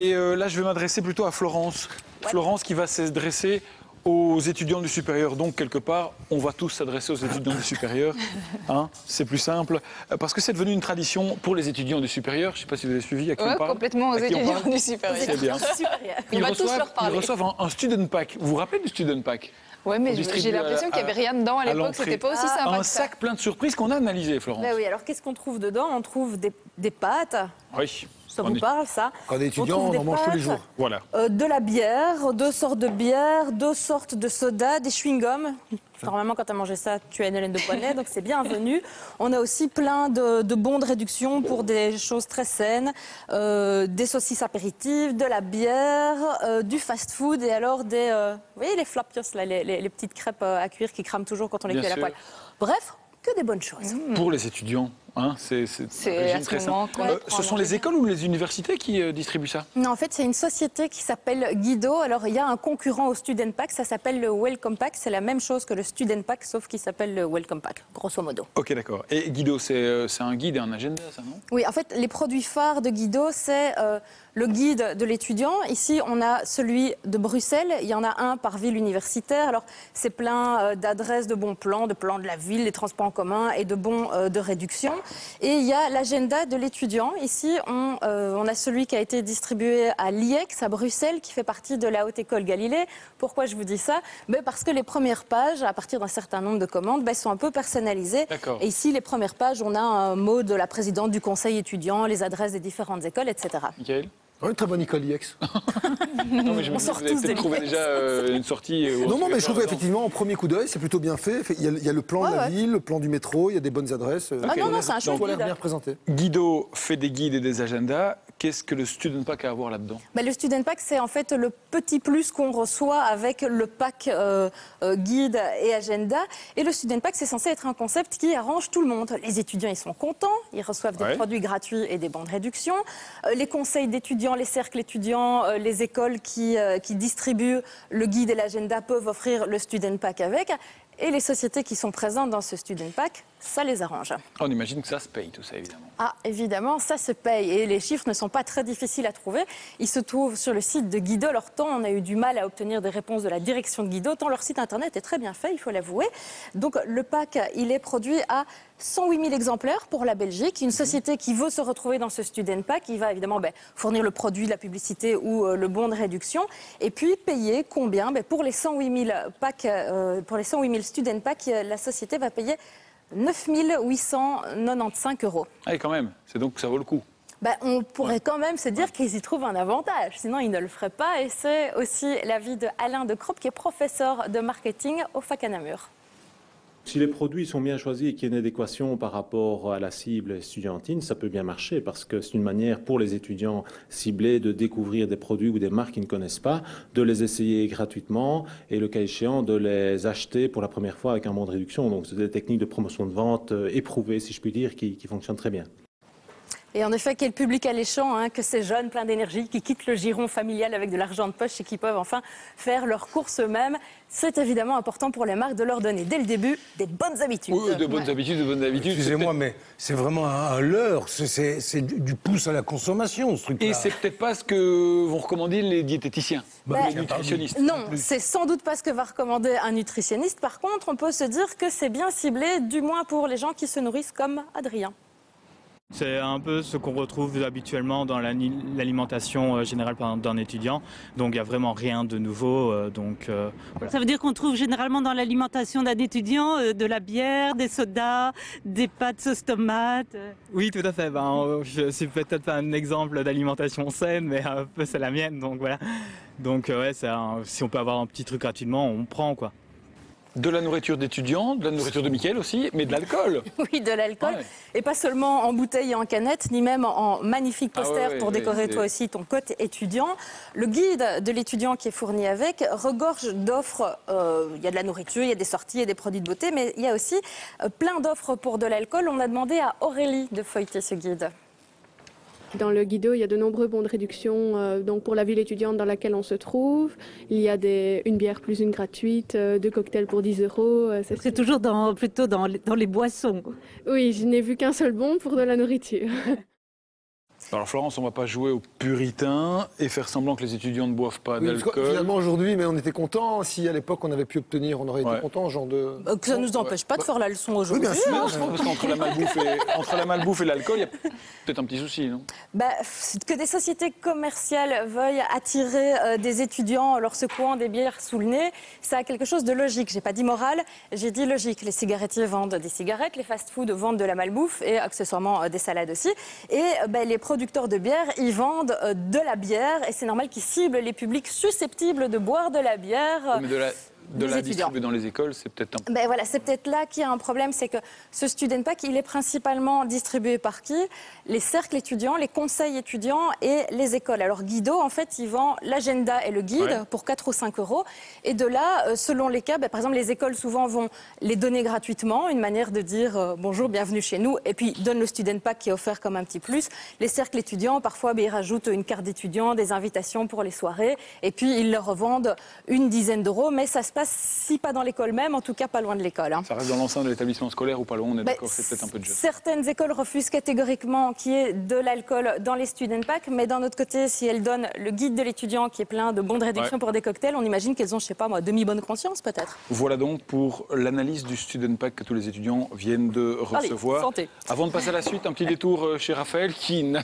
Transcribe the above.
Et là, je vais m'adresser plutôt à Florence. Ouais. Florence qui va s'adresser aux étudiants du supérieur. Donc, quelque part, on va tous s'adresser aux étudiants du supérieur. Hein, c'est plus simple. Parce que c'est devenu une tradition pour les étudiants du supérieur. Je ne sais pas si vous avez suivi à qui on parle. Complètement aux À qui on étudiants parle du supérieur. C'est bien. On va tous leur Ils parler. reçoivent un student pack. Vous vous rappelez du student pack? Ouais, mais On distribue j'ai l'impression qu'il n'y avait rien dedans à l'époque, l'entrée. c'était pas aussi sympa Un que ça. sac plein de surprises qu'on a analysé, Florence. Ben oui, alors qu'est-ce qu'on trouve dedans? On trouve des pâtes, Oui. ça vous parle ça? Quand on est étudiant, trouve on des en mange tous les pâtes, jours. Voilà. de la bière, 2 sortes de bière, 2 sortes de soda, des chewing-gums. Normalement, quand tu as mangé ça, tu as une haleine de poinet, donc c'est bienvenu. On a aussi plein de bons de réduction pour des choses très saines, des saucisses apéritives, de la bière, du fast-food et alors des... vous voyez les flappios, là, les petites crêpes à cuire qui crament toujours quand on les Bien cuit à la sûr. poêle. Bref, que des bonnes choses. Pour les étudiants, hein, c'est C'est un régime à ce très moment simple. qu'on apprend Ce à sont manger les écoles ou les universités qui distribuent ça? Non, en fait, c'est une société qui s'appelle Guido. Alors, il y a un concurrent au Student Pack, ça s'appelle le Welcome Pack. C'est la même chose que le Student Pack, sauf qu'il s'appelle le Welcome Pack, grosso modo. Ok, d'accord. Et Guido, c'est un guide et un agenda, ça, non? Oui, en fait, les produits phares de Guido, c'est le guide de l'étudiant. Ici, on a celui de Bruxelles. Il y en a un par ville universitaire. Alors, c'est plein d'adresses, de bons plans, de plans de la ville, les transports en commun et de bons de réduction. Et il y a l'agenda de l'étudiant. Ici, on a celui qui a été distribué à l'IEX, à Bruxelles, qui fait partie de la Haute École Galilée. Pourquoi je vous dis ça? Parce que les premières pages, à partir d'un certain nombre de commandes, sont un peu personnalisées. D'accord. Et ici, les premières pages, on a un mot de la présidente du conseil étudiant, les adresses des différentes écoles, etc. Michael? Oui, très bonne école IEX. Non, mais je me On dis, sort vous avez tous peut-être de trouvé l'IEX. déjà une sortie. Non, non, mais je trouve effectivement, en premier coup d'œil, c'est plutôt bien fait. Il y a le plan de la ville, le plan du métro, il y a des bonnes adresses. Ah non, non, c'est un chouette tout a l'air guide. bien présenté. Guido fait des guides et des agendas. Qu'est-ce que le student pack a à voir là-dedans? Le Student Pack, c'est en fait le petit plus qu'on reçoit avec le pack guide et agenda. Et le Student Pack, c'est censé être un concept qui arrange tout le monde. Les étudiants, ils sont contents, ils reçoivent des Ouais. produits gratuits et des bons de réduction. Les conseils d'étudiants, les cercles étudiants, les écoles qui distribuent le guide et l'agenda peuvent offrir le Student Pack avec. Et les sociétés qui sont présentes dans ce Student Pack, ça les arrange. On imagine que ça se paye, tout ça, évidemment. Ah, évidemment, ça se paye. Et les chiffres ne sont pas très difficiles à trouver. Ils se trouvent sur le site de Guido. Alors, tant on a eu du mal à obtenir des réponses de la direction de Guido, tant leur site internet est très bien fait, il faut l'avouer. Donc, le pack, il est produit à 108 000 exemplaires pour la Belgique. Une société qui veut se retrouver dans ce Student Pack, il va évidemment fournir le produit, la publicité ou le bon de réduction. Et puis, payer combien? Pour les 108 000 packs, pour les 108 000 Student Pack, la société va payer 9 895 €. Allez, quand même. C'est donc que ça vaut le coup. On pourrait quand même se dire qu'ils y trouvent un avantage, sinon ils ne le feraient pas. Et c'est aussi l'avis de Alain de Croop, qui est professeur de marketing au Fac à Namur. Si les produits sont bien choisis et qu'il y a une adéquation par rapport à la cible estudiantine, ça peut bien marcher parce que c'est une manière pour les étudiants ciblés de découvrir des produits ou des marques qu'ils ne connaissent pas, de les essayer gratuitement et le cas échéant de les acheter pour la première fois avec un bon de réduction. Donc c'est des techniques de promotion de vente éprouvées, si je puis dire, qui fonctionnent très bien. Et en effet, quel public alléchant, que ces jeunes pleins d'énergie qui quittent le giron familial avec de l'argent de poche et qui peuvent enfin faire leurs courses eux-mêmes. C'est évidemment important pour les marques de leur donner dès le début des bonnes habitudes. Oui, de bonnes habitudes, de bonnes habitudes. Excusez-moi, mais c'est vraiment un leurre. C'est du pouce à la consommation, ce truc-là. Et c'est peut-être pas ce que vont recommander les diététiciens, les nutritionnistes. Non, c'est sans doute pas ce que va recommander un nutritionniste. Par contre, on peut se dire que c'est bien ciblé, du moins pour les gens qui se nourrissent comme Adrien. C'est un peu ce qu'on retrouve habituellement dans l'alimentation générale d'un étudiant. Donc il n'y a vraiment rien de nouveau. Voilà. Ça veut dire qu'on trouve généralement dans l'alimentation d'un étudiant de la bière, des sodas, des pâtes sauce tomate. Oui, tout à fait. Je suis peut-être pas un exemple d'alimentation saine, mais un peu c'est la mienne. Donc voilà. Donc ouais, si on peut avoir un petit truc gratuitement, on prend quoi. De la nourriture d'étudiants, de la nourriture de Mickaël aussi, mais de l'alcool. Oui, de l'alcool. Ouais. Et pas seulement en bouteille et en canette, ni même en magnifiques posters ouais, pour ouais, décorer c'est- toi aussi ton cote étudiant. Le guide de l'étudiant qui est fourni avec regorge d'offres. Il y a de la nourriture, il y a des sorties, il y a des produits de beauté, mais il y a aussi plein d'offres pour de l'alcool. On a demandé à Aurélie de feuilleter ce guide. Dans le Guido, il y a de nombreux bons de réduction donc pour la ville étudiante dans laquelle on se trouve. Il y a une bière plus une gratuite, 2 cocktails pour 10 €. C'est toujours plutôt dans les boissons. Oui, je n'ai vu qu'un seul bon pour de la nourriture. Alors Florence, on ne va pas jouer aux puritains et faire semblant que les étudiants ne boivent pas Oui, parce que d'alcool. finalement, aujourd'hui, mais on était content. Si à l'époque, on avait pu obtenir, on aurait été content, genre de... Que ça ne nous empêche pas de faire la leçon aujourd'hui. Oui, bien sûr. Non, c'est pas parce qu'entre la malbouffe et l'alcool, il y a peut-être un petit souci, non? Que des sociétés commerciales veuillent attirer des étudiants en leur secouant des bières sous le nez, ça a quelque chose de logique. J'ai pas dit moral, j'ai dit logique. Les cigarettiers vendent des cigarettes, les fast-foods vendent de la malbouffe et accessoirement des salades aussi. Et les producteurs de bière, ils vendent de la bière et c'est normal qu'ils ciblent les publics susceptibles de boire de la bière. Mais de la distribuer dans les écoles, c'est peut-être un... Voilà, c'est peut-être là qu'il y a un problème, c'est que ce Student Pack, il est principalement distribué par qui? Les cercles étudiants, les conseils étudiants et les écoles. Alors Guido, en fait, il vend l'agenda et le guide pour 4 ou 5 euros. Et de là, selon les cas, par exemple, les écoles souvent vont les donner gratuitement, une manière de dire bonjour, bienvenue chez nous, et puis donnent le Student Pack qui est offert comme un petit plus. Les cercles étudiants, parfois, ils rajoutent une carte d'étudiant, des invitations pour les soirées, et puis ils leur revendent une dizaine d'euros, mais ça se passe si pas dans l'école même, en tout cas pas loin de l'école. Ça reste dans l'enceinte de l'établissement scolaire ou pas loin, on est d'accord, c'est peut-être un peu de jeu. Certaines écoles refusent catégoriquement qu'il y ait de l'alcool dans les student packs, mais d'un autre côté, si elles donnent le guide de l'étudiant qui est plein de bons de réduction pour des cocktails, on imagine qu'elles ont, je sais pas moi, demi-bonne conscience peut-être. Voilà donc pour l'analyse du student pack que tous les étudiants viennent de recevoir. Allez, santé. Avant de passer à la suite, un petit détour chez Raphaël qui n'a